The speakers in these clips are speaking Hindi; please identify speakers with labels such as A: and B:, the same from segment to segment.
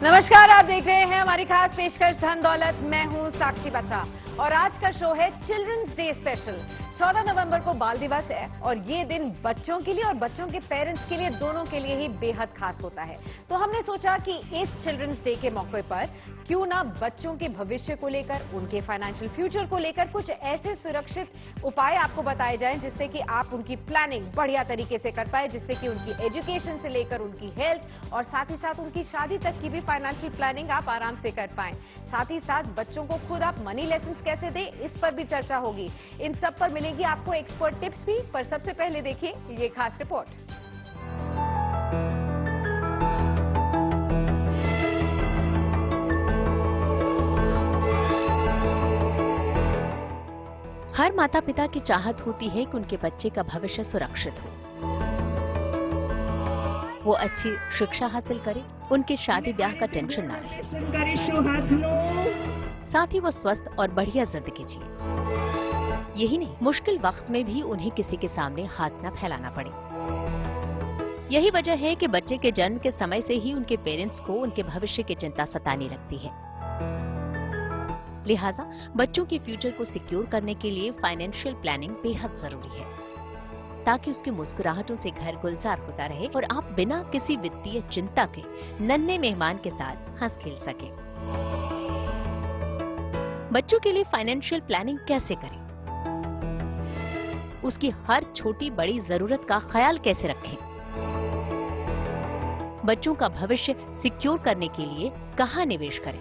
A: नमस्कार, आप देख रहे हैं हमारी खास पेशकश धन दौलत। मैं हूं साक्षी बत्रा और आज का शो है चिल्ड्रंस डे स्पेशल। 14 नवंबर को बाल दिवस है और ये दिन बच्चों के लिए और बच्चों के पेरेंट्स के लिए, दोनों के लिए ही बेहद खास होता है। तो हमने सोचा कि इस चिल्ड्रंस डे के मौके पर क्यों ना बच्चों के भविष्य को लेकर, उनके फाइनेंशियल फ्यूचर को लेकर कुछ ऐसे सुरक्षित उपाय आपको बताए जाएं जिससे कि आप उनकी प्लानिंग बढ़िया तरीके से कर पाए, जिससे कि उनकी एजुकेशन से लेकर उनकी हेल्थ और साथ ही साथ उनकी शादी तक की भी फाइनेंशियल प्लानिंग आप आराम से कर पाएं। साथ ही साथ बच्चों को खुद आप मनी लेसन कैसे दें, इस पर भी चर्चा होगी। इन सब पर मिलेगी आपको एक्सपर्ट टिप्स भी। पर सबसे पहले देखिए ये खास रिपोर्ट।
B: हर माता पिता की चाहत होती है कि उनके बच्चे का भविष्य सुरक्षित हो, वो अच्छी शिक्षा हासिल करे, उनके शादी ब्याह का टेंशन ना रहे, साथ ही वो स्वस्थ और बढ़िया जिंदगी जिए। यही नहीं, मुश्किल वक्त में भी उन्हें किसी के सामने हाथ न फैलाना पड़े। यही वजह है कि बच्चे के जन्म के समय से ही उनके पेरेंट्स को उनके भविष्य की चिंता सताने लगती है। लिहाजा बच्चों के फ्यूचर को सिक्योर करने के लिए फाइनेंशियल प्लानिंग बेहद जरूरी है, ताकि उसकी मुस्कुराहटों से घर गुलजार होता रहे और आप बिना किसी वित्तीय चिंता के नन्हे मेहमान के साथ हंस खेल सकें। बच्चों के लिए फाइनेंशियल प्लानिंग कैसे करें, उसकी हर छोटी बड़ी जरूरत का ख्याल कैसे रखें, बच्चों का भविष्य सिक्योर करने के लिए कहां निवेश करें,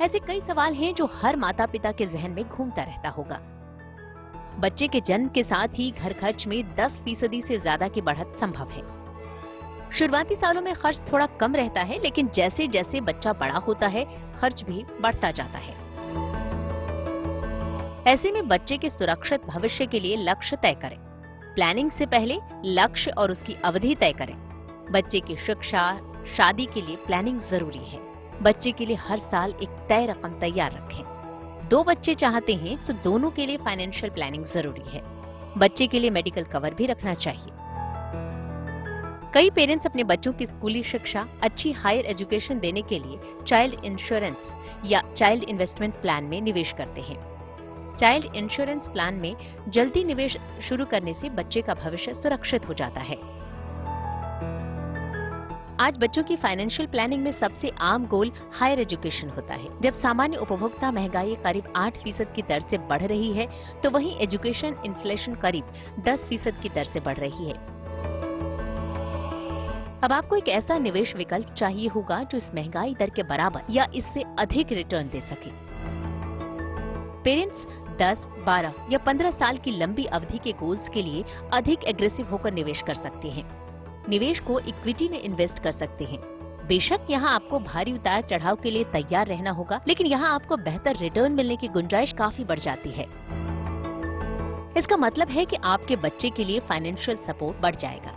B: ऐसे कई सवाल हैं जो हर माता पिता के जहन में घूमता रहता होगा। बच्चे के जन्म के साथ ही घर खर्च में 10% से ज्यादा की बढ़त संभव है। शुरुआती सालों में खर्च थोड़ा कम रहता है, लेकिन जैसे जैसे बच्चा बड़ा होता है खर्च भी बढ़ता जाता है। ऐसे में बच्चे के सुरक्षित भविष्य के लिए लक्ष्य तय करें। प्लानिंग से पहले लक्ष्य और उसकी अवधि तय करें। बच्चे की शिक्षा, शादी के लिए प्लानिंग जरूरी है। बच्चे के लिए हर साल एक तय रकम तैयार रखें। 2 बच्चे चाहते हैं तो दोनों के लिए फाइनेंशियल प्लानिंग जरूरी है। बच्चे के लिए मेडिकल कवर भी रखना चाहिए। कई पेरेंट्स अपने बच्चों की स्कूली शिक्षा, अच्छी हायर एजुकेशन देने के लिए चाइल्ड इंश्योरेंस या चाइल्ड इन्वेस्टमेंट प्लान में निवेश करते हैं। चाइल्ड इंश्योरेंस प्लान में जल्दी निवेश शुरू करने से बच्चे का भविष्य सुरक्षित हो जाता है। आज बच्चों की फाइनेंशियल प्लानिंग में सबसे आम गोल हायर एजुकेशन होता है। जब सामान्य उपभोक्ता महंगाई करीब 8% की दर से बढ़ रही है, तो वहीं एजुकेशन इन्फ्लेशन करीब 10% की दर से बढ़ रही है। अब आपको एक ऐसा निवेश विकल्प चाहिए होगा जो इस महंगाई दर के बराबर या इससे अधिक रिटर्न दे सके। पेरेंट्स 10, 12 या 15 साल की लंबी अवधि के गोल्स के लिए अधिक एग्रेसिव होकर निवेश कर सकते हैं। निवेश को इक्विटी में इन्वेस्ट कर सकते हैं। बेशक यहाँ आपको भारी उतार चढ़ाव के लिए तैयार रहना होगा, लेकिन यहाँ आपको बेहतर रिटर्न मिलने की गुंजाइश काफी बढ़ जाती है। इसका मतलब है कि आपके बच्चे के लिए फाइनेंशियल सपोर्ट बढ़ जाएगा।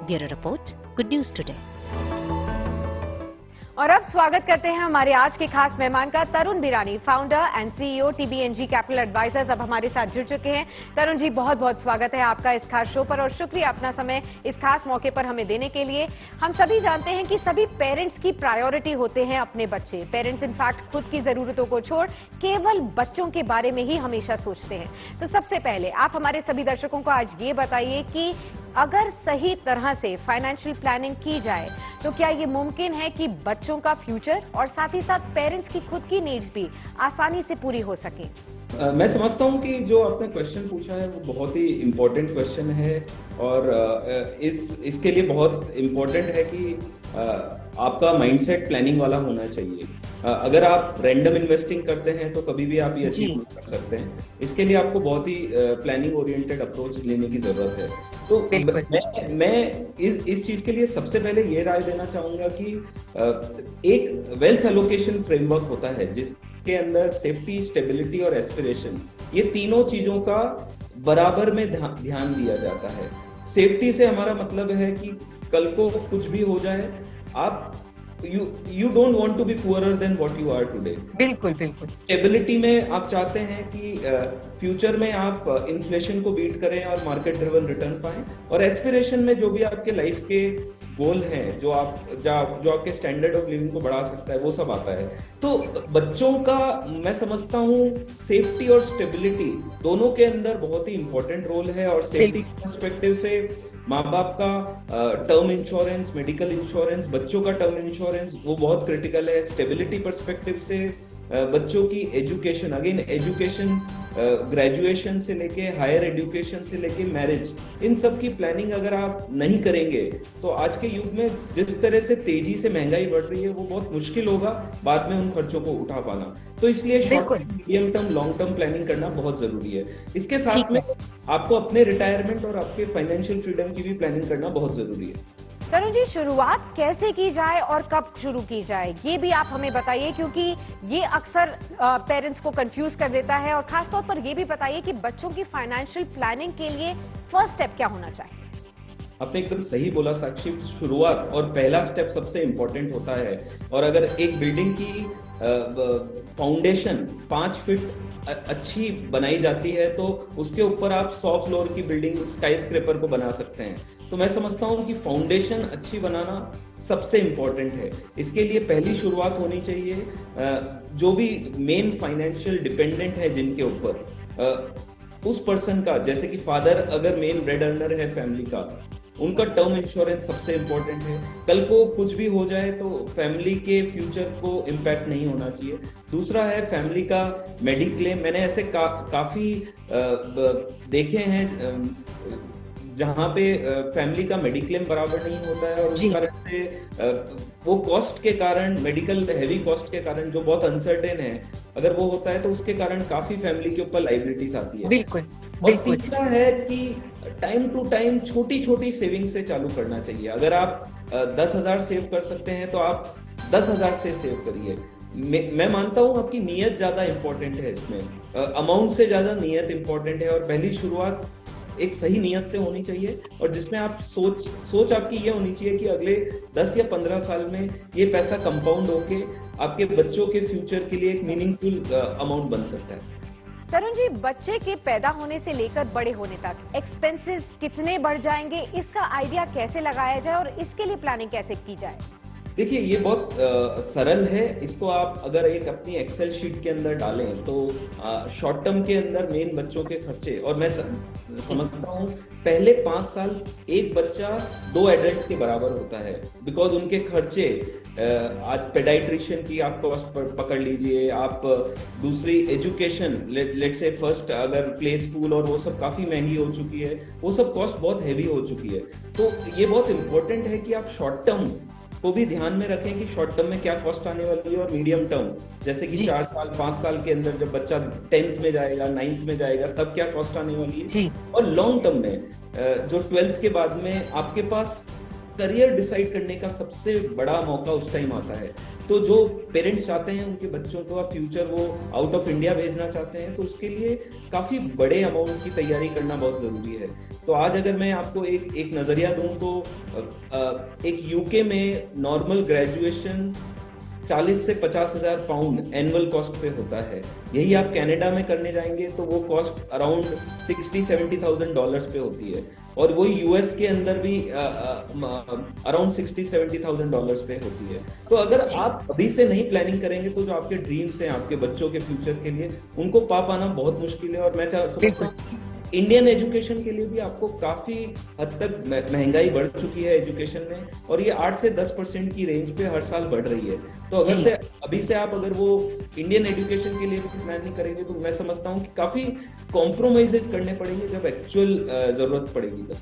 B: Bureau report, good news today.
A: और अब स्वागत करते हैं हमारे आज के खास मेहमान का। Tarun Birani, founder and CEO TBNG capital advisors, अब हमारे साथ जुड़ चुके हैं। तरुण जी, बहुत बहुत स्वागत है आपका इस खास शो पर और शुक्रिया अपना समय इस खास मौके पर हमें देने के लिए। हम सभी जानते हैं कि सभी पेरेंट्स की प्रायोरिटी होते हैं अपने बच्चे। पेरेंट्स इनफैक्ट खुद की जरूरतों को छोड़ केवल बच्चों के बारे में ही हमेशा सोचते हैं। तो सबसे पहले आप हमारे सभी दर्शकों को आज ये बताइए कि अगर सही तरह से फाइनेंशियल प्लानिंग की जाए तो क्या ये मुमकिन है कि बच्चों का फ्यूचर और साथ ही साथ पेरेंट्स की खुद की नीड्स भी आसानी से पूरी हो सके?
C: मैं समझता हूँ कि जो आपने क्वेश्चन पूछा है वो बहुत ही इम्पोर्टेंट क्वेश्चन है और इसके लिए बहुत इम्पोर्टेंट है कि आपका माइंडसेट प्लानिंग वाला होना चाहिए। अगर आप रैंडम इन्वेस्टिंग करते हैं तो कभी भी आप ये अचीव नहीं कर सकते हैं। इसके लिए आपको बहुत ही प्लानिंग ओरिएंटेड अप्रोच लेने की जरूरत है। तो मैं इस चीज के लिए सबसे पहले ये राय देना चाहूंगा कि एक वेल्थ एलोकेशन फ्रेमवर्क होता है जिसके अंदर सेफ्टी, स्टेबिलिटी और एस्पिरेशन, ये तीनों चीजों का बराबर में ध्यान दिया जाता है। सेफ्टी से हमारा मतलब है कि कल को कुछ भी हो जाए, आप you don't want to be poorer than what you are today।
D: बिल्कुल बिल्कुल।
C: स्टेबिलिटी में आप चाहते हैं कि फ्यूचर में आप इन्फ्लेशन को बीट करें और मार्केट ड्रिवन रिटर्न पाएं, और एस्पिरेशन में जो भी आपके लाइफ के गोल हैं जो आपके स्टैंडर्ड ऑफ लिविंग को बढ़ा सकता है, वो सब आता है। तो बच्चों का मैं समझता हूँ सेफ्टी और स्टेबिलिटी दोनों के अंदर बहुत ही इंपॉर्टेंट रोल है। और सेफ्टी के पर्सपेक्टिव से माँ बाप का टर्म इंश्योरेंस, मेडिकल इंश्योरेंस, बच्चों का टर्म इंश्योरेंस वो बहुत क्रिटिकल है। स्टेबिलिटी पर्सपेक्टिव से बच्चों की एजुकेशन, अगेन एजुकेशन, ग्रेजुएशन से लेके हायर एजुकेशन से लेके मैरिज, इन सब की प्लानिंग अगर आप नहीं करेंगे तो आज के युग में जिस तरह से तेजी से महंगाई बढ़ रही है वो बहुत मुश्किल होगा बाद में उन खर्चों को उठा पाना। तो इसलिए short term, medium term, long term planning करना बहुत जरूरी है। इसके साथ में आपको अपने रिटायरमेंट और आपके फाइनेंशियल फ्रीडम की भी प्लानिंग करना बहुत जरूरी है।
A: तरुण जी, शुरुआत कैसे की जाए और कब शुरू की जाए, ये भी आप हमें बताइए, क्योंकि ये अक्सर पेरेंट्स को कंफ्यूज कर देता है। और खासतौर पर ये भी बताइए कि बच्चों की फाइनेंशियल प्लानिंग के लिए फर्स्ट स्टेप क्या होना चाहिए।
C: आपने एकदम सही बोला साक्षी, शुरुआत और पहला स्टेप सबसे इंपॉर्टेंट होता है। और अगर एक बिल्डिंग की फाउंडेशन 5 फीट अच्छी बनाई जाती है तो उसके ऊपर आप 100 फ्लोर की बिल्डिंग, स्काई स्क्रेपर को बना सकते हैं। तो मैं समझता हूं कि फाउंडेशन अच्छी बनाना सबसे इंपॉर्टेंट है। इसके लिए पहली शुरुआत होनी चाहिए जो भी मेन फाइनेंशियल डिपेंडेंट है जिनके ऊपर, उस पर्सन का, जैसे कि फादर अगर मेन ब्रेड अर्नर है फैमिली का, उनका टर्म इंश्योरेंस सबसे इंपॉर्टेंट है। कल को कुछ भी हो जाए तो फैमिली के फ्यूचर को इम्पैक्ट नहीं होना चाहिए। दूसरा है फैमिली का मेडिक्लेम। मैंने ऐसे काफी देखे हैं जहां पे फैमिली का मेडिक्लेम बराबर नहीं होता है और उस कारण से वो कॉस्ट के कारण, मेडिकल हेवी कॉस्ट के कारण जो बहुत अनसर्टेन है, अगर वो होता है तो उसके कारण काफी फैमिली के ऊपर लाइबिलिटीज आती है।
A: बिल्कुल।
C: और तीसरा है कि टाइम टू टाइम छोटी छोटी सेविंग से चालू करना चाहिए। अगर आप 10,000 सेव कर सकते हैं तो आप 10,000 से सेव करिए। मैं मानता हूं आपकी नीयत ज्यादा इंपॉर्टेंट है इसमें, अमाउंट से ज्यादा नीयत इंपॉर्टेंट है। और पहली शुरुआत एक सही नीयत से होनी चाहिए और जिसमें आप सोच आपकी ये होनी चाहिए कि अगले 10 या 15 साल में ये पैसा कंपाउंड होके आपके बच्चों के फ्यूचर के लिए एक मीनिंगफुल अमाउंट बन सकता है।
A: तरुण जी, बच्चे के पैदा होने से लेकर बड़े होने तक एक्सपेंसेस कितने बढ़ जाएंगे, इसका आइडिया कैसे लगाया जाए और इसके लिए प्लानिंग कैसे की जाए?
C: देखिए, ये बहुत सरल है। इसको आप अगर एक अपनी एक्सेल शीट के अंदर डालें तो शॉर्ट टर्म के अंदर मेन बच्चों के खर्चे, और मैं समझता हूँ पहले 5 साल एक बच्चा 2 एडल्ट्स के बराबर होता है, बिकॉज उनके खर्चे, आज पेडाइट्रिशियन की आप कॉस्ट पकड़ लीजिए, आप दूसरी एजुकेशन, लेट्स से फर्स्ट अगर प्ले स्कूल और वो सब काफी महंगी हो चुकी है, वो सब कॉस्ट बहुत हैवी हो चुकी है। तो ये बहुत इंपॉर्टेंट है कि आप शॉर्ट टर्म को भी ध्यान में रखें कि शॉर्ट टर्म में क्या कॉस्ट आने वाली है, और मीडियम टर्म जैसे कि 4 साल 5 साल के अंदर जब बच्चा 10th में जाएगा, 9th में जाएगा, तब क्या कॉस्ट आने वाली है। और लॉन्ग टर्म में जो 12th के बाद में आपके पास करियर डिसाइड करने का सबसे बड़ा मौका उस टाइम आता है। तो जो पेरेंट्स चाहते हैं उनके बच्चों को फ्यूचर वो आउट ऑफ इंडिया भेजना चाहते हैं, तो उसके लिए काफी बड़े अमाउंट की तैयारी करना बहुत जरूरी है। तो आज अगर मैं आपको एक नजरिया दूं तो एक यूके में नॉर्मल ग्रेजुएशन 40 से 50,000 पाउंड एनुअल कॉस्ट पे होता है। यही आप कनाडा में करने जाएंगे तो वो कॉस्ट अराउंड $60,000-70,000 पे होती है, और वही यूएस के अंदर भी अराउंड $60,000-70,000 पे होती है। तो अगर आप अभी से नहीं प्लानिंग करेंगे तो जो आपके ड्रीम्स हैं आपके बच्चों के फ्यूचर के लिए, उनको पा पाना बहुत मुश्किल है। और मैं समझता हूँ इंडियन एजुकेशन के लिए भी आपको काफी हद तक महंगाई बढ़ चुकी है एजुकेशन में, और ये 8 से 10% की रेंज पे हर साल बढ़ रही है। तो अभी से आप अगर वो इंडियन एजुकेशन के लिए भी प्लानिंग करेंगे तो मैं समझता हूँ कि काफी कॉम्प्रोमाइजेज करने पड़ेंगे जब एक्चुअल जरूरत पड़ेगी तब।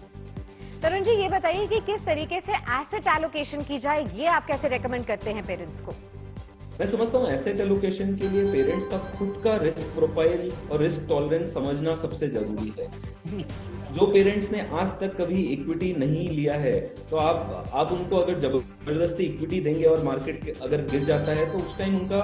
A: तरुण जी, ये बताइए कि किस तरीके से एसेट एलोकेशन की जाए, ये आप कैसे रेकमेंड करते हैं पेरेंट्स को?
C: मैं समझता हूँ एसेट एलोकेशन के लिए पेरेंट्स का खुद का रिस्क प्रोफाइल और रिस्क टॉलरेंस समझना सबसे जरूरी है। जो पेरेंट्स ने आज तक कभी इक्विटी नहीं लिया है तो आप उनको अगर जबरदस्ती इक्विटी देंगे और मार्केट अगर गिर जाता है तो उस टाइम उनका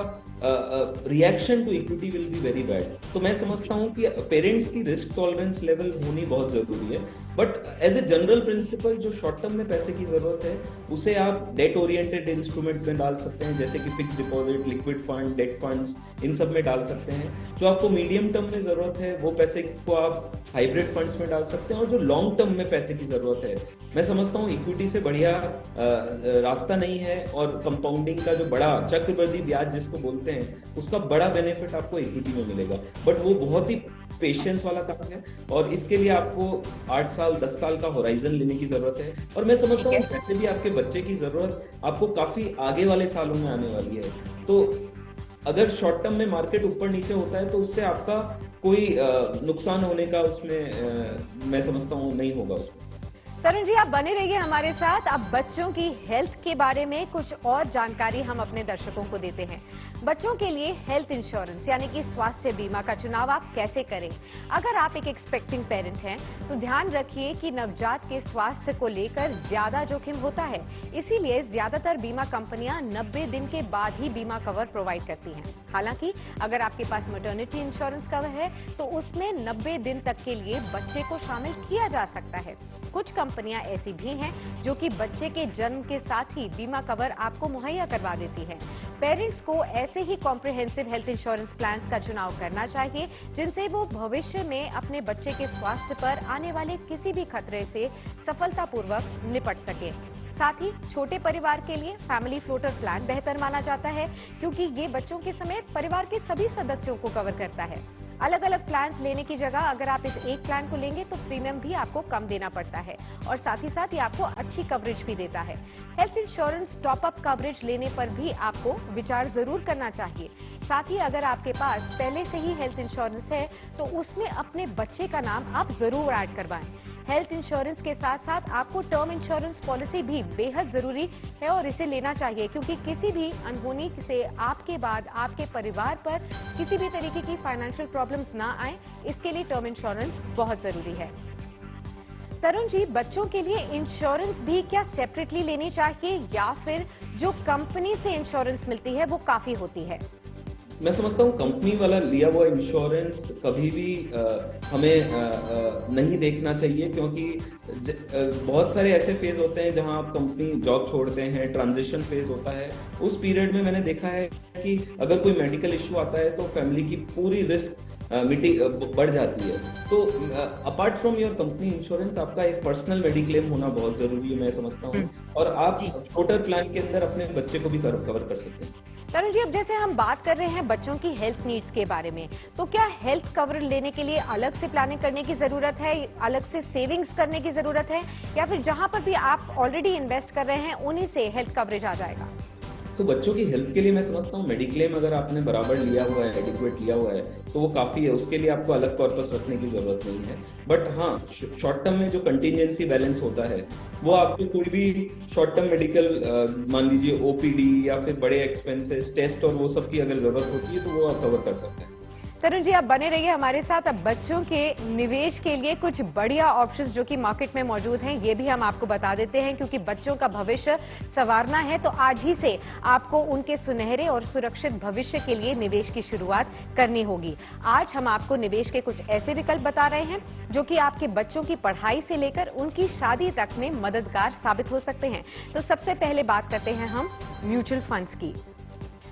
C: reaction to equity will be very bad. तो मैं समझता हूँ कि पेरेंट्स की रिस्क टॉलरेंस लेवल होनी बहुत जरूरी है। But as a general principle जो शॉर्ट टर्म में पैसे की जरूरत है उसे आप डेट ओरिएंटेड इंस्ट्रूमेंट में डाल सकते हैं, जैसे कि fix deposit, liquid fund, debt funds, इन सब में डाल सकते हैं। जो आपको मीडियम टर्म में जरूरत है वो पैसे को आप हाइब्रिड फंड्स में डाल सकते हैं। और जो लॉन्ग टर्म में पैसे की जरूरत है, मैं समझता हूँ इक्विटी से बढ़िया रास्ता नहीं है। और कंपाउंडिंग का जो बड़ा चक्रवृद्धि ब्याज जिसको बोलते हैं, उसका बड़ा बेनिफिट आपको इक्विटी में मिलेगा, बट वो बहुत ही पेशेंस वाला काम है और इसके लिए आपको 8 साल 10 साल का होराइजन लेने की जरूरत है। और मैं समझता हूँ वैसे भी आपके बच्चे की जरूरत आपको काफी आगे वाले सालों में आने वाली है। तो अगर शॉर्ट टर्म में मार्केट ऊपर नीचे होता है तो उससे आपका कोई नुकसान होने का उसमें मैं समझता हूँ नहीं होगा उसमें।
A: तरुण जी, आप बने रहिए हमारे साथ। अब बच्चों की हेल्थ के बारे में कुछ और जानकारी हम अपने दर्शकों को देते हैं। बच्चों के लिए हेल्थ इंश्योरेंस यानी कि स्वास्थ्य बीमा का चुनाव आप कैसे करें। अगर आप एक एक्सपेक्टिंग पेरेंट हैं तो ध्यान रखिए कि नवजात के स्वास्थ्य को लेकर ज्यादा जोखिम होता है, इसीलिए ज्यादातर बीमा कंपनियां 90 दिन के बाद ही बीमा कवर प्रोवाइड करती हैं। हालांकि अगर आपके पास मैटरनिटी इंश्योरेंस कवर है तो उसमें 90 दिन तक के लिए बच्चे को शामिल किया जा सकता है। कुछ कंपनियां ऐसी भी हैं जो कि बच्चे के जन्म के साथ ही बीमा कवर आपको मुहैया करवा देती हैं। पेरेंट्स को ऐसे ही कॉम्प्रिहेंसिव हेल्थ इंश्योरेंस प्लान्स का चुनाव करना चाहिए जिनसे वो भविष्य में अपने बच्चे के स्वास्थ्य पर आने वाले किसी भी खतरे से सफलतापूर्वक निपट सके। साथ ही छोटे परिवार के लिए फैमिली फ्लोटर प्लान बेहतर माना जाता है क्योंकि ये बच्चों के समेत परिवार के सभी सदस्यों को कवर करता है। अलग अलग प्लान्स लेने की जगह अगर आप इस एक प्लान को लेंगे तो प्रीमियम भी आपको कम देना पड़ता है और साथ ही आपको अच्छी कवरेज भी देता है। Health insurance top up coverage लेने पर भी आपको विचार जरूर करना चाहिए। साथ ही अगर आपके पास पहले से ही हेल्थ इंश्योरेंस है तो उसमें अपने बच्चे का नाम आप जरूर ऐड करवाएं। हेल्थ इंश्योरेंस के साथ साथ आपको टर्म इंश्योरेंस पॉलिसी भी बेहद जरूरी है और इसे लेना चाहिए क्योंकि किसी भी अनहोनी से आपके बाद आपके परिवार पर किसी भी तरीके की फाइनेंशियल प्रॉब्लम्स ना आए, इसके लिए टर्म इंश्योरेंस बहुत जरूरी है। तरुण जी, बच्चों के लिए इंश्योरेंस भी क्या सेपरेटली लेनी चाहिए या फिर जो कंपनी से इंश्योरेंस मिलती है वो काफी होती है?
C: मैं समझता हूँ कंपनी वाला लिया हुआ इंश्योरेंस कभी भी हमें नहीं देखना चाहिए क्योंकि बहुत सारे ऐसे फेज होते हैं जहां आप कंपनी जॉब छोड़ते हैं, ट्रांजिशन फेज होता है। उस पीरियड में मैंने देखा है कि अगर कोई मेडिकल इश्यू आता है तो फैमिली की पूरी रिस्क बढ़ जाती है। तो apart from your company insurance आपका एक पर्सनल मेडिक्लेम होना बहुत जरूरी है मैं समझता हूँ। और आप छोटे प्लान के अंदर अपने बच्चे को भी कवर कर सकते हैं।
A: तरुण जी, अब जैसे हम बात कर रहे हैं बच्चों की हेल्थ नीड्स के बारे में, तो क्या हेल्थ कवर लेने के लिए अलग से प्लानिंग करने की जरूरत है, अलग से सेविंग्स करने की जरूरत है या फिर जहां पर भी आप ऑलरेडी इन्वेस्ट कर रहे हैं उन्हीं से हेल्थ कवरेज आ जाएगा?
C: तो बच्चों की हेल्थ के लिए मैं समझता हूँ मेडिक्लेम अगर आपने बराबर लिया हुआ है, एडिक्वेट लिया हुआ है तो वो काफी है, उसके लिए आपको अलग कॉर्पस रखने की जरूरत नहीं है। बट हाँ, शॉर्ट टर्म में जो कंटीजेंसी बैलेंस होता है वो आपको कोई भी शॉर्ट टर्म मेडिकल मान लीजिए ओपीडी या फिर बड़े एक्सपेंसेस, टेस्ट और वो सब की अगर जरूरत होती है तो वो आप कवर कर सकते हैं।
A: तरुण जी, आप बने रहिए हमारे साथ। अब बच्चों के निवेश के लिए कुछ बढ़िया ऑप्शंस जो कि मार्केट में मौजूद हैं ये भी हम आपको बता देते हैं क्योंकि बच्चों का भविष्य संवारना है तो आज ही से आपको उनके सुनहरे और सुरक्षित भविष्य के लिए निवेश की शुरुआत करनी होगी। आज हम आपको निवेश के कुछ ऐसे विकल्प बता रहे हैं जो कि आपके बच्चों की पढ़ाई से लेकर उनकी शादी तक में मददगार साबित हो सकते हैं। तो सबसे पहले बात करते हैं हम म्यूचुअल फंड्स की।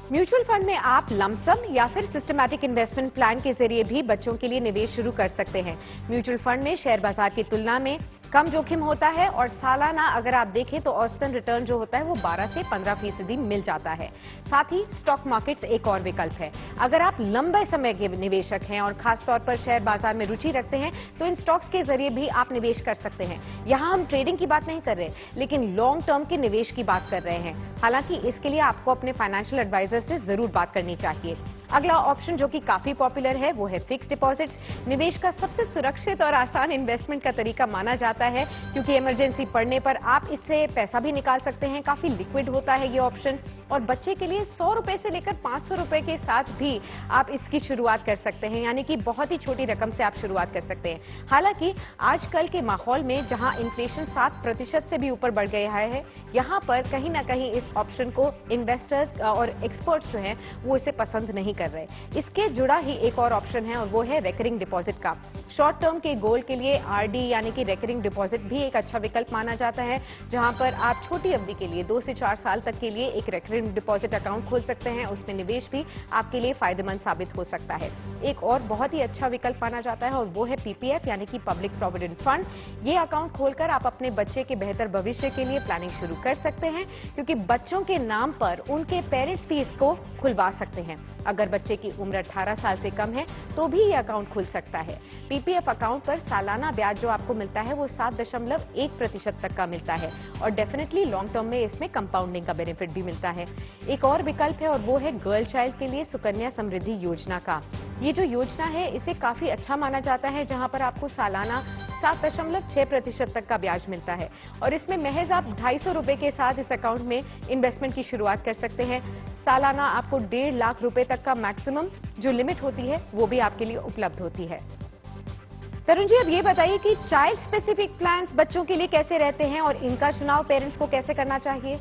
A: म्यूचुअल फंड में आप लमसम या फिर सिस्टमैटिक इन्वेस्टमेंट प्लान के जरिए भी बच्चों के लिए निवेश शुरू कर सकते हैं। म्यूचुअल फंड में शेयर बाजार की तुलना में कम जोखिम होता है और सालाना अगर आप देखें तो औसतन रिटर्न जो होता है वो 12 से 15% मिल जाता है। साथ ही स्टॉक मार्केट्स एक और विकल्प है। अगर आप लंबे समय के निवेशक हैं और खासतौर पर शेयर बाजार में रुचि रखते हैं तो इन स्टॉक्स के जरिए भी आप निवेश कर सकते हैं। यहां हम ट्रेडिंग की बात नहीं कर रहे लेकिन लॉन्ग टर्म के निवेश की बात कर रहे हैं। हालांकि इसके लिए आपको अपने फाइनेंशियल एडवाइजर से जरूर बात करनी चाहिए। अगला ऑप्शन जो कि काफी पॉपुलर है वो है फिक्स्ड डिपॉजिट्स। निवेश का सबसे सुरक्षित और आसान इन्वेस्टमेंट का तरीका माना जाता है क्योंकि इमरजेंसी पड़ने पर आप इससे पैसा भी निकाल सकते हैं। काफी लिक्विड होता है ये ऑप्शन और बच्चे के लिए 100 रुपए से लेकर 500 रुपए के साथ भी आप इसकी शुरुआत कर सकते हैं, यानी कि बहुत ही छोटी रकम से आप शुरुआत कर सकते हैं। हालांकि आजकल के माहौल में जहां इन्फ्लेशन 7% से भी ऊपर बढ़ गया है, यहां पर कहीं ना कहीं इस ऑप्शन को इन्वेस्टर्स और एक्सपर्ट्स जो हैं वो इसे पसंद नहीं कर रहे। इसके जुड़ा ही एक और ऑप्शन है और वो है रेकरिंग डिपॉजिट का। शॉर्ट टर्म के गोल के लिए आरडी यानी कि रेकरिंग डिपॉजिट भी एक अच्छा विकल्प माना जाता है, जहां पर आप छोटी अवधि के लिए 2 से 4 साल तक के लिए एक रेकरिंग डिपॉजिट अकाउंट खोल सकते हैं। उसमें निवेश भी आपके लिए फायदेमंद साबित हो सकता है। एक और बहुत ही अच्छा विकल्प माना जाता है और वो है पीपीएफ यानी कि पब्लिक प्रोविडेंट फंड। ये अकाउंट खोलकर आप अपने बच्चे के बेहतर भविष्य के लिए प्लानिंग शुरू कर सकते हैं, क्योंकि बच्चों के नाम पर उनके पेरेंट्स भी इसको खुलवा सकते हैं। अगर बच्चे की उम्र 18 साल से कम है तो भी ये अकाउंट खुल सकता है। पीपीएफ अकाउंट पर सालाना ब्याज जो आपको मिलता है वो 7.1% तक का मिलता है और डेफिनेटली लॉन्ग टर्म में इसमें कंपाउंडिंग का बेनिफिट भी मिलता है। एक और विकल्प है और वो है गर्ल चाइल्ड के लिए सुकन्या समृद्धि योजना का। ये जो योजना है इसे काफी अच्छा माना जाता है, जहां पर आपको सालाना 7.6% तक का ब्याज मिलता है और इसमें महज आप 250 रुपए के साथ इस अकाउंट में इन्वेस्टमेंट की शुरुआत कर सकते हैं। सालाना आपको 1.5 लाख रुपए तक का मैक्सिमम जो लिमिट होती है वो भी आपके लिए उपलब्ध होती है। तरुण जी, अब ये बताइए कि चाइल्ड स्पेसिफिक प्लान्स बच्चों के लिए कैसे रहते हैं और इनका चुनाव पेरेंट्स को कैसे करना चाहिए?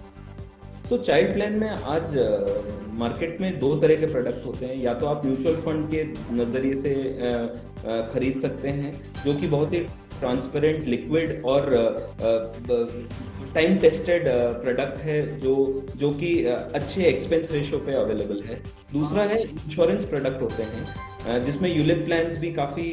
C: तो चाइल्ड प्लान में आज मार्केट में 2 तरह के प्रोडक्ट होते हैं। या तो आप म्यूचुअल फंड के नजरिए से खरीद सकते हैं, जो कि बहुत ही ट्रांसपेरेंट, लिक्विड और टाइम टेस्टेड प्रोडक्ट है, जो कि अच्छे एक्सपेंस रेशियो पे अवेलेबल है। दूसरा है इंश्योरेंस प्रोडक्ट होते हैं, जिसमें यूलिप प्लान्स भी काफी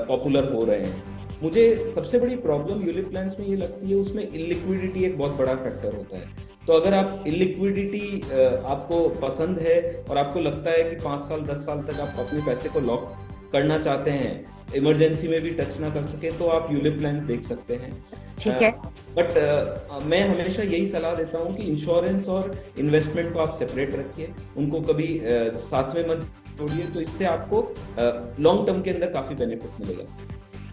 C: पॉपुलर हो रहे हैं। मुझे सबसे बड़ी प्रॉब्लम यूलिप प्लान्स में ये लगती है, उसमें इलिक्विडिटी एक बहुत बड़ा फैक्टर होता है। तो अगर आप इलिक्विडिटी आपको पसंद है और आपको लगता है कि 5 साल 10 साल तक आप अपने पैसे को लॉक करना चाहते हैं, इमरजेंसी में भी टच ना कर सके, तो आप यूलिप प्लान देख सकते हैं।
A: ठीक है।
C: बट मैं हमेशा यही सलाह देता हूं कि इंश्योरेंस और इन्वेस्टमेंट को आप सेपरेट रखिए, उनको कभी साथ में मत जोड़िए, तो इससे आपको लॉन्ग टर्म के अंदर काफी बेनिफिट मिलेगा।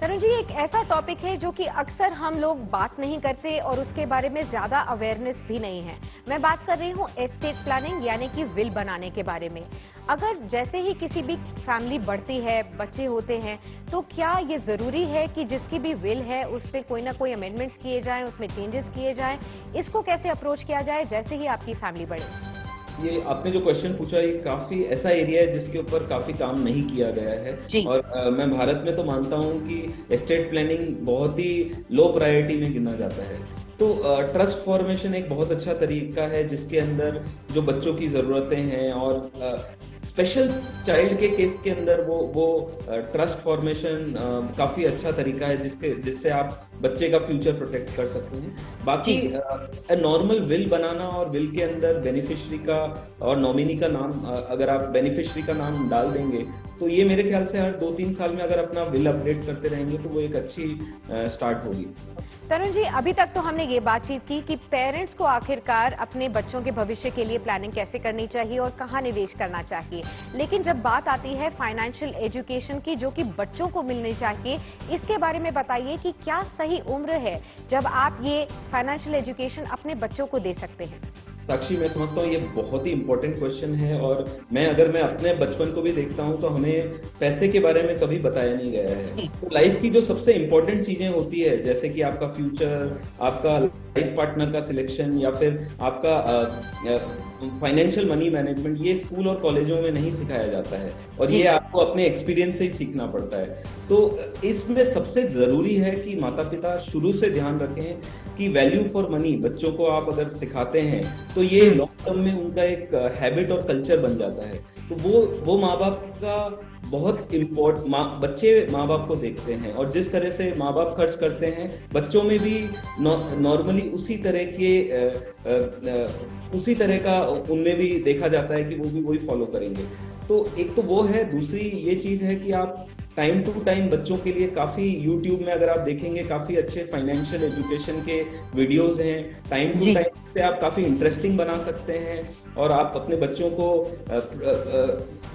A: तरुण जी, एक ऐसा टॉपिक है जो कि अक्सर हम लोग बात नहीं करते और उसके बारे में ज्यादा अवेयरनेस भी नहीं है। मैं बात कर रही हूँ एस्टेट प्लानिंग यानी कि विल बनाने के बारे में। अगर जैसे ही किसी भी फैमिली बढ़ती है, बच्चे होते हैं, तो क्या ये जरूरी है कि जिसकी भी विल है उसमें कोई ना कोई अमेंडमेंट्स किए जाएं, उसमें चेंजेस किए जाएं? इसको कैसे अप्रोच किया जाए जैसे ही आपकी फैमिली बढ़े?
C: ये आपने जो क्वेश्चन पूछा, ये काफी ऐसा एरिया है जिसके ऊपर काफी काम नहीं किया गया है। और मैं भारत में तो मानता हूं कि एस्टेट प्लानिंग बहुत ही लो प्रायोरिटी में गिना जाता है। तो ट्रस्ट फॉर्मेशन एक बहुत अच्छा तरीका है, जिसके अंदर जो बच्चों की जरूरतें हैं और स्पेशल चाइल्ड के केस के अंदर वो ट्रस्ट फॉर्मेशन काफी अच्छा तरीका है, जिससे आप बच्चे का फ्यूचर प्रोटेक्ट कर सकते हैं। बाकी नॉर्मल विल बनाना और विल के अंदर बेनिफिशियरी का और नॉमिनी का नाम, अगर आप बेनिफिशियरी का नाम डाल देंगे, तो ये मेरे ख्याल से हर 2-3 साल में अगर अपना विल अपडेट करते रहेंगे तो वो एक अच्छी स्टार्ट होगी।
A: तरुण जी, अभी तक तो हमने ये बातचीत की कि पेरेंट्स को आखिरकार अपने बच्चों के भविष्य के लिए प्लानिंग कैसे करनी चाहिए और कहाँ निवेश करना चाहिए, लेकिन जब बात आती है फाइनेंशियल एजुकेशन की जो कि बच्चों को मिलनी चाहिए, इसके बारे में बताइए कि क्या सही उम्र है जब आप ये फाइनेंशियल एजुकेशन अपने बच्चों को दे सकते हैं?
C: साक्षी, मैं समझता हूँ ये बहुत ही इंपॉर्टेंट क्वेश्चन है और अगर मैं अपने बचपन को भी देखता हूँ तो हमें पैसे के बारे में कभी बताया नहीं गया है। तो लाइफ की जो सबसे इंपॉर्टेंट चीजें होती है, जैसे कि आपका फ्यूचर, आपका लाइफ पार्टनर का सिलेक्शन या फिर आपका फाइनेंशियल मनी मैनेजमेंट, ये स्कूल और कॉलेजों में नहीं सिखाया जाता है और ये आपको अपने एक्सपीरियंस से ही सीखना पड़ता है। तो इसमें सबसे जरूरी है कि माता पिता शुरू से ध्यान रखें कि वैल्यू फॉर मनी बच्चों को आप अगर सिखाते हैं तो ये लॉन्ग टर्म में उनका एक हैबिट और कल्चर बन जाता है। तो वो माँ बाप का बहुत बच्चे माँ बाप को देखते हैं और जिस तरह से माँ बाप खर्च करते हैं, बच्चों में भी नॉर्मली उसी तरह का उनमें भी देखा जाता है कि वो भी वही फॉलो करेंगे। तो एक तो वो है, दूसरी ये चीज है कि आप टाइम टू टाइम बच्चों के लिए काफी YouTube में अगर आप देखेंगे काफी अच्छे फाइनेंशियल एजुकेशन के वीडियोस हैं। टाइम टू टाइम से आप काफी इंटरेस्टिंग बना सकते हैं और आप अपने बच्चों को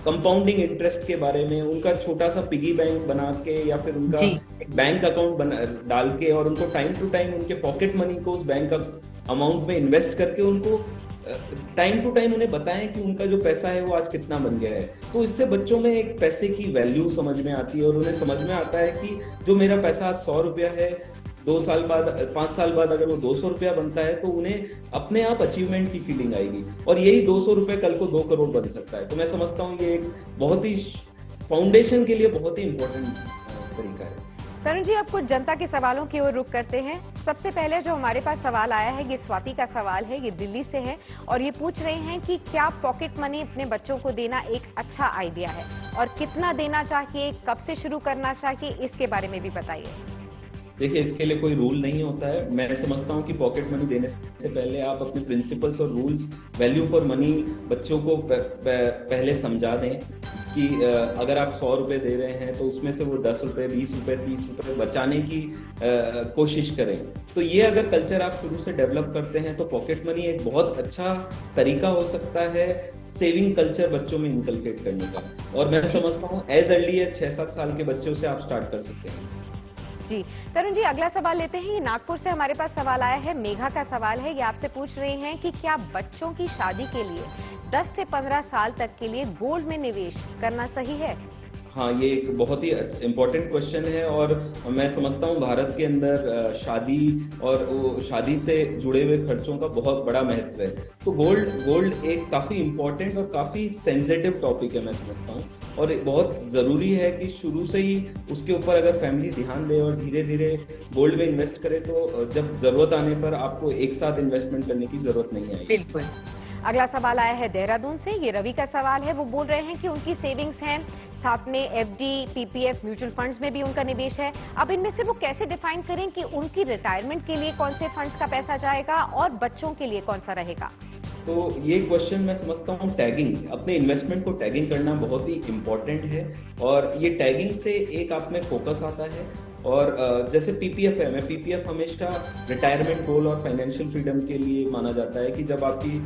C: कंपाउंडिंग इंटरेस्ट के बारे में, उनका छोटा सा पिगी बैंक बना के या फिर उनका एक बैंक अकाउंट डाल के और उनको टाइम टू टाइम उनके पॉकेट मनी को उस बैंक अमाउंट में इन्वेस्ट करके उनको टाइम टू टाइम उन्हें बताएं कि उनका जो पैसा है वो आज कितना बन गया है। तो इससे बच्चों में एक पैसे की वैल्यू समझ में आती है और उन्हें समझ में आता है कि जो मेरा पैसा आज 100 रुपया है, 2 साल बाद 5 साल बाद अगर वो 200 रुपया बनता है तो उन्हें अपने आप अचीवमेंट की फीलिंग आएगी और यही 200 रुपए कल को 2 करोड़ बन सकता है। तो मैं समझता हूँ ये एक बहुत ही फाउंडेशन के लिए बहुत ही इंपॉर्टेंट तरीका है।
A: तरुण जी, अब कुछ जनता के सवालों की ओर रुख करते हैं। सबसे पहले जो हमारे पास सवाल आया है, ये स्वाति का सवाल है, ये दिल्ली से है और ये पूछ रहे हैं कि क्या पॉकेट मनी अपने बच्चों को देना एक अच्छा आइडिया है और कितना देना चाहिए, कब से शुरू करना चाहिए, इसके बारे में भी बताइए।
C: देखिए, इसके लिए कोई रूल नहीं होता है। मैं समझता हूँ कि पॉकेट मनी देने से पहले आप अपने प्रिंसिपल्स और रूल्स, वैल्यू फॉर मनी बच्चों को पहले समझा दें कि अगर आप 100 रुपए दे रहे हैं तो उसमें से वो 10 रुपए, 20 रुपए, 30 रुपए बचाने की कोशिश करें। तो ये अगर कल्चर आप शुरू से डेवलप करते हैं तो पॉकेट मनी एक बहुत अच्छा तरीका हो सकता है सेविंग कल्चर बच्चों में इनकलकेट करने का। और मैं समझता हूँ एज अर्ली एज 6-7 साल के बच्चों से आप स्टार्ट कर सकते हैं।
A: जी तरुण जी, अगला सवाल लेते हैं। ये नागपुर से हमारे पास सवाल आया है। मेघा का सवाल है, ये आपसे पूछ रहे हैं कि क्या बच्चों की शादी के लिए 10 से 15 साल तक के लिए गोल्ड में निवेश करना सही है?
C: हाँ, ये एक बहुत ही इम्पोर्टेंट क्वेश्चन है और मैं समझता हूँ भारत के अंदर शादी और शादी से जुड़े हुए खर्चों का बहुत बड़ा महत्व है। तो गोल्ड एक काफी इम्पोर्टेंट और काफी सेंसिटिव टॉपिक है, मैं समझता हूँ, और बहुत जरूरी है कि शुरू से ही उसके ऊपर अगर फैमिली ध्यान दे और धीरे धीरे गोल्ड में इन्वेस्ट करे तो जब जरूरत आने पर आपको एक साथ इन्वेस्टमेंट करने की जरूरत नहीं आएगी।
A: बिल्कुल। अगला सवाल आया है देहरादून से। ये रवि का सवाल है। वो बोल रहे हैं कि उनकी सेविंग्स हैं, साथ में एफडी, पीपीएफ, म्यूचुअल फंड्स में भी उनका निवेश है। अब इनमें से वो कैसे डिफाइन करें कि उनकी रिटायरमेंट के लिए कौन से फंड्स का पैसा जाएगा और बच्चों के लिए कौन सा रहेगा?
C: तो ये क्वेश्चन मैं समझता हूँ टैगिंग, अपने इन्वेस्टमेंट को टैगिंग करना बहुत ही इम्पोर्टेंट है और ये टैगिंग से एक आप में फोकस आता है। और जैसे पीपीएफ है, मैं पीपीएफ हमेशा रिटायरमेंट गोल और फाइनेंशियल फ्रीडम के लिए माना जाता है कि जब आपकी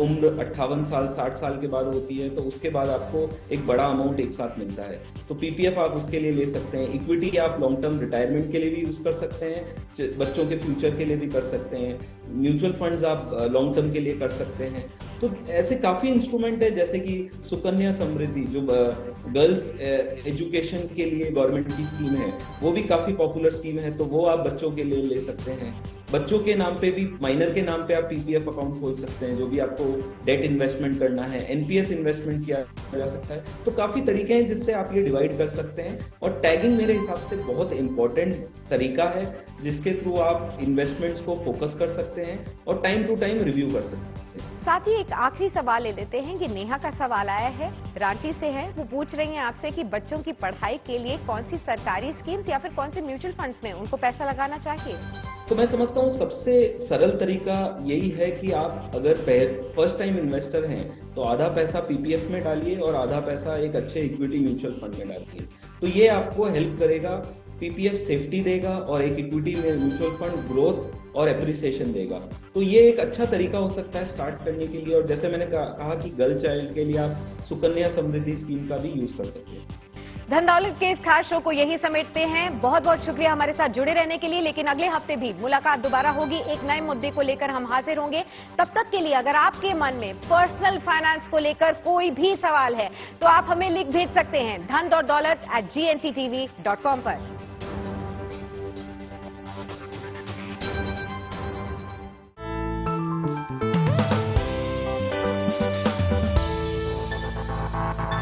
C: उम्र 58 साल 60 साल के बाद होती है तो उसके बाद आपको एक बड़ा अमाउंट एक साथ मिलता है। तो पीपीएफ आप उसके लिए ले सकते हैं। इक्विटी आप लॉन्ग टर्म रिटायरमेंट के लिए भी यूज कर सकते हैं, बच्चों के फ्यूचर के लिए भी कर सकते हैं। म्यूचुअल फंड्स आप लॉन्ग टर्म के लिए कर सकते हैं। तो ऐसे काफी इंस्ट्रूमेंट है जैसे कि सुकन्या समृद्धि जो गर्ल्स एजुकेशन के लिए गवर्नमेंट की स्कीम है, वो भी काफी पॉपुलर स्कीम है, तो वो आप बच्चों के लिए ले सकते हैं। बच्चों के नाम पे भी, माइनर के नाम पे आप पीपीएफ अकाउंट खोल सकते हैं, जो भी आपको डेट इन्वेस्टमेंट करना है, एनपीएस इन्वेस्टमेंट किया जा सकता है। तो काफी तरीके हैं जिससे आप ये डिवाइड कर सकते हैं और टैगिंग मेरे हिसाब से बहुत इंपॉर्टेंट तरीका है जिसके थ्रू आप इन्वेस्टमेंट्स को फोकस कर सकते हैं और टाइम टू टाइम रिव्यू कर सकते हैं।
A: साथ ही एक आखिरी सवाल ले लेते हैं। ये नेहा का सवाल आया है, रांची से है। वो पूछ रही हैं आपसे कि बच्चों की पढ़ाई के लिए कौन सी सरकारी स्कीम्स या फिर कौन से म्यूचुअल फंड्स में उनको पैसा लगाना चाहिए?
C: तो मैं समझता हूँ सबसे सरल तरीका यही है कि आप अगर फर्स्ट टाइम इन्वेस्टर हैं तो आधा पैसा पीपीएफ में डालिए और आधा पैसा एक अच्छे इक्विटी म्यूचुअल फंड में डालिए। तो ये आपको हेल्प करेगा, पीपीएफ सेफ्टी देगा और एक इक्विटी में म्यूचुअल फंड ग्रोथ और एप्रिसिएशन देगा। तो ये एक अच्छा तरीका हो सकता है स्टार्ट करने के लिए। और जैसे मैंने कहा कि गर्ल चाइल्ड के लिए आप सुकन्या समृद्धि स्कीम का भी यूज कर सकते हैं।
A: धन दौलत के इस खास शो को यही समेटते हैं। बहुत बहुत शुक्रिया हमारे साथ जुड़े रहने के लिए। लेकिन अगले हफ्ते भी मुलाकात दोबारा होगी, एक नए मुद्दे को लेकर हम हाजिर होंगे। तब तक के लिए अगर आपके मन में पर्सनल फाइनेंस को लेकर कोई भी सवाल है तो आप हमें लिख भेज सकते हैं dhan.daulat@gntv.com पर।